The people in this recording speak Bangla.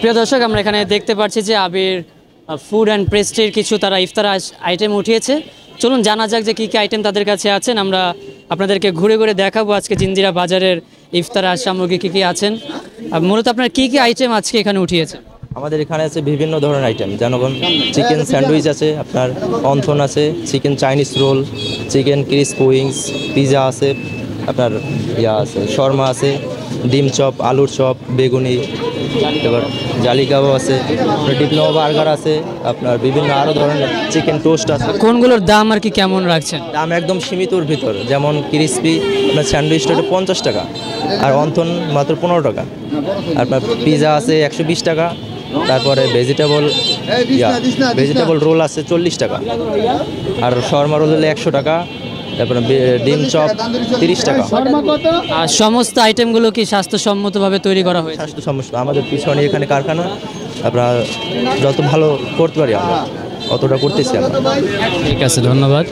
প্রিয় দর্শক, আমরা এখানে দেখতে পাচ্ছি যে আবির ফুড অ্যান্ড পেস্ট্রির কিছু তারা ইফতার আইটেম উঠিয়েছে। চলুন জানা যাক যে কী কী আইটেম তাদের কাছে আছেন। আমরা আপনাদেরকে ঘুরে ঘুরে দেখাবো আজকে জিঞ্জিরা বাজারের ইফতার সামগ্রী কী কী আছেন। মূলত আপনার কী কী আইটেম আজকে এখানে উঠিয়েছে? আমাদের এখানে আছে বিভিন্ন ধরনের আইটেম, যেমন চিকেন স্যান্ডউইচ আছে, আপনার অন্থন আছে, chicken Chinese roll, chicken crisp wings, pizza আছে, আপনার আছে শর্মা আছে, ডিম চপ, আলুর চপ, বেগুনি, এবার জালি কাবাব আছে, আপনার ডিপ্লোমা বার্গার আছে, আপনার বিভিন্ন আরও ধরনের চিকেন টোস্ট আছে। কোনগুলোর দাম আর কি কেমন রাখছেন? দাম একদম সীমিতর ভিতর, যেমন ক্রিস্পি আপনার স্যান্ডউইচটা 50 টাকা, আর অন্থন মাত্র 15 টাকা। আপনার পিজা আছে 120 টাকা, তারপরে ভেজিটেবল রোল আছে 40 টাকা, আর শর্মা রোল হলে 100 টাকা, তারপরে ডিম চপ 30 টাকা। আর সমস্ত আইটেমগুলো কি স্বাস্থ্যসম্মতভাবে তৈরি করা হয়েছে? স্বাস্থ্যসম্মত, আমাদের পিছনে এখানে কারখানা, আপনারা যত ভালো করতে পারি আমরা অতটা করতেছি আমরা। ঠিক আছে, ধন্যবাদ।